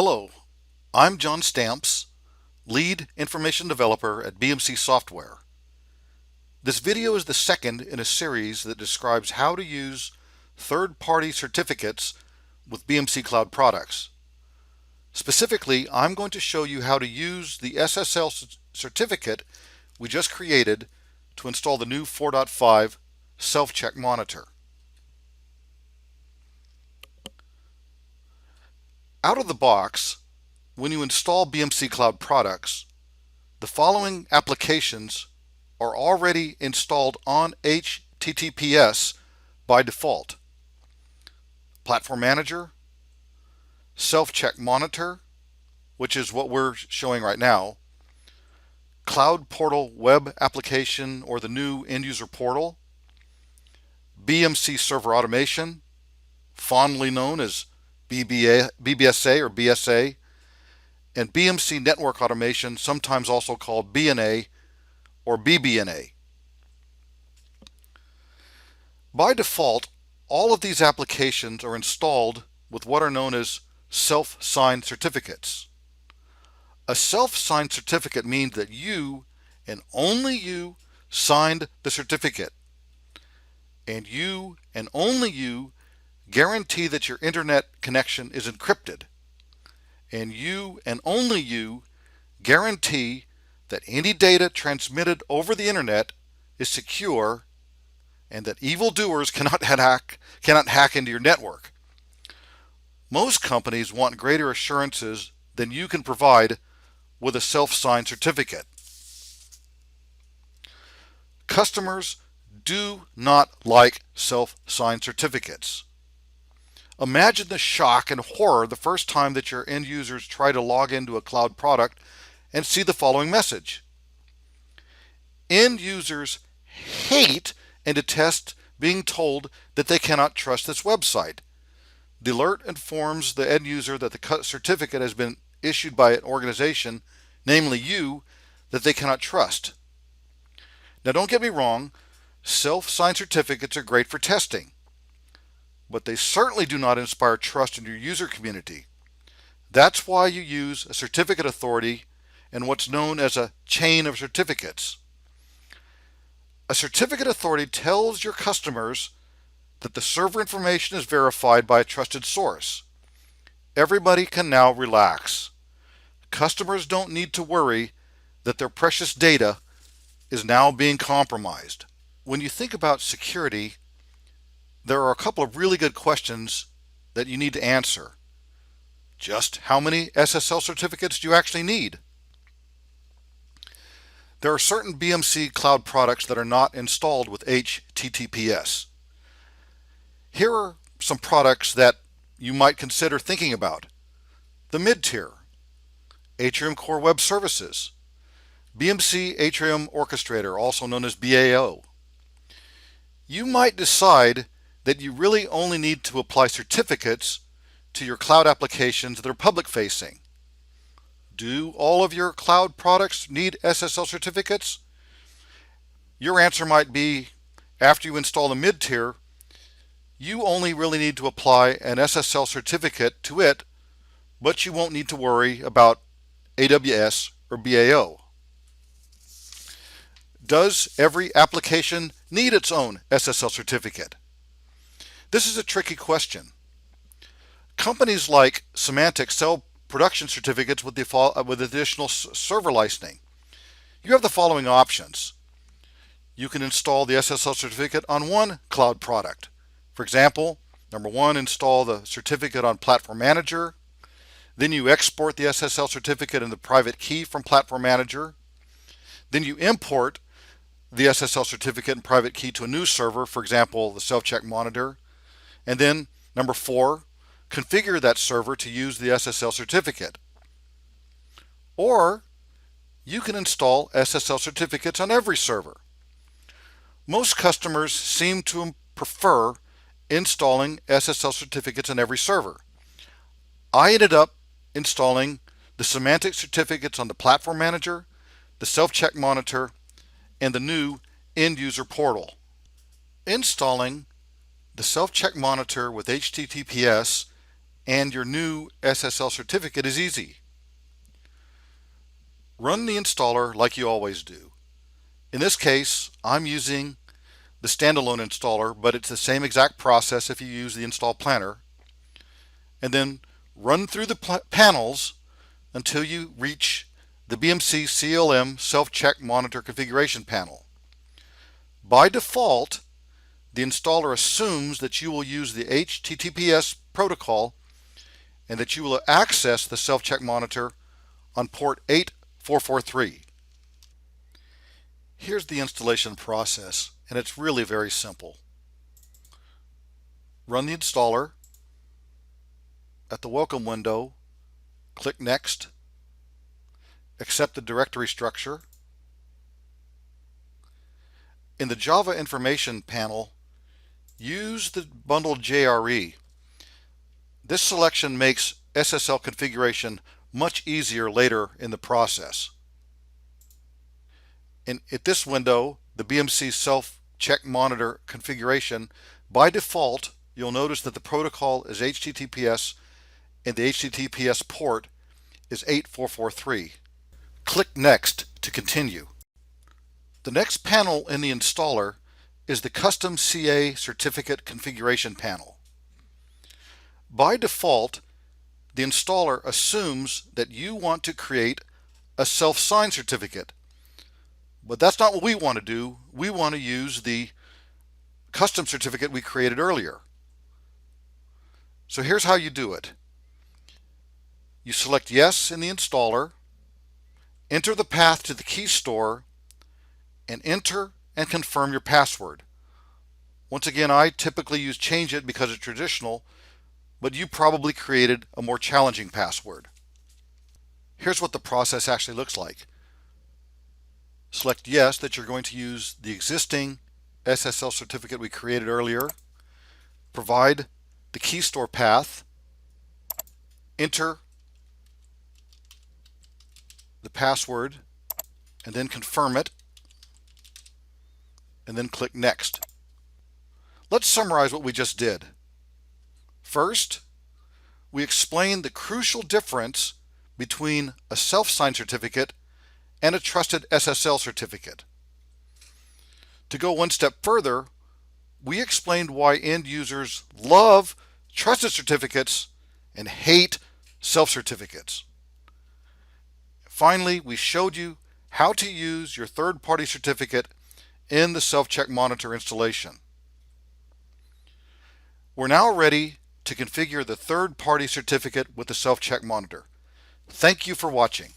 Hello, I'm John Stamps, Lead Information Developer at BMC Software. This video is the second in a series that describes how to use third-party certificates with BMC Cloud products. Specifically, I'm going to show you how to use the SSL certificate we just created to install the new 4.5 Self-Check Monitor. Out of the box, when you install BMC Cloud products, the following applications are already installed on HTTPS by default: Platform Manager, Self-Check Monitor, which is what we're showing right now, Cloud Portal Web Application or the new End User Portal, BMC Server Automation, fondly known as BBSA or BSA, and BMC Network Automation, sometimes also called BNA or BBNA. By default, all of these applications are installed with what are known as self-signed certificates. A self-signed certificate means that you and only you signed the certificate, and you and only you guarantee that your internet connection is encrypted, and you and only you guarantee that any data transmitted over the internet is secure and that evildoers cannot hack into your network. Most companies want greater assurances than you can provide with a self-signed certificate. Customers do not like self-signed certificates. Imagine the shock and horror the first time that your end users try to log into a cloud product and see the following message. End users hate and detest being told that they cannot trust this website. The alert informs the end user that the certificate has been issued by an organization, namely you, that they cannot trust. Now, don't get me wrong, self-signed certificates are great for testing, but they certainly do not inspire trust in your user community. That's why you use a certificate authority and what's known as a chain of certificates. A certificate authority tells your customers that the server information is verified by a trusted source. Everybody can now relax. Customers don't need to worry that their precious data is now being compromised. When you think about security, there are a couple of really good questions that you need to answer. Just how many SSL certificates do you actually need? There are certain BMC Cloud products that are not installed with HTTPS. Here are some products that you might consider thinking about. The mid-tier, Atrium Core Web Services, BMC Atrium Orchestrator, also known as BAO. You might decide that you really only need to apply certificates to your cloud applications that are public-facing. Do all of your cloud products need SSL certificates? Your answer might be, after you install the mid-tier, you only really need to apply an SSL certificate to it, but you won't need to worry about AWS or BAO. Does every application need its own SSL certificate? This is a tricky question. Companies like Symantec sell production certificates with additional server licensing. You have the following options. You can install the SSL certificate on one cloud product. For example, number one, install the certificate on Platform Manager. Then you export the SSL certificate and the private key from Platform Manager. Then you import the SSL certificate and private key to a new server, for example, the Self-Check Monitor. And then, number four, configure that server to use the SSL certificate. Or you can install SSL certificates on every server. Most customers seem to prefer installing SSL certificates on every server. I ended up installing the Symantec certificates on the Platform Manager, the Self-Check Monitor, and the new End User Portal. Installing the Self-Check Monitor with HTTPS and your new SSL certificate is easy. Run the installer like you always do. In this case, I'm using the standalone installer, but it's the same exact process if you use the install planner. And then run through the panels until you reach the BMC CLM Self-Check Monitor configuration panel. By default, the installer assumes that you will use the HTTPS protocol and that you will access the Self-Check Monitor on port 8443. Here's the installation process, and it's really very simple. Run the installer. At the welcome window, click Next. Accept the directory structure. In the Java Information panel, use the bundled JRE. This selection makes SSL configuration much easier later in the process. And at this window, the BMC Self-Check Monitor configuration, by default, you'll notice that the protocol is HTTPS and the HTTPS port is 8443. Click Next to continue. The next panel in the installer is the Custom CA Certificate Configuration panel. By default, the installer assumes that you want to create a self-signed certificate. But that's not what we want to do. We want to use the custom certificate we created earlier. So here's how you do it. You select Yes in the installer, enter the path to the key store, and enter and confirm your password. Once again, I typically use change it because it's traditional, but you probably created a more challenging password. Here's what the process actually looks like. Select Yes that you're going to use the existing SSL certificate we created earlier. Provide the key store path. Enter the password and then confirm it. And then click Next. Let's summarize what we just did. First, we explained the crucial difference between a self-signed certificate and a trusted SSL certificate. To go one step further, we explained why end users love trusted certificates and hate self-certificates. Finally, we showed you how to use your third-party certificate in the Self-Check Monitor installation. We're now ready to configure the third-party certificate with the Self-Check Monitor. Thank you for watching.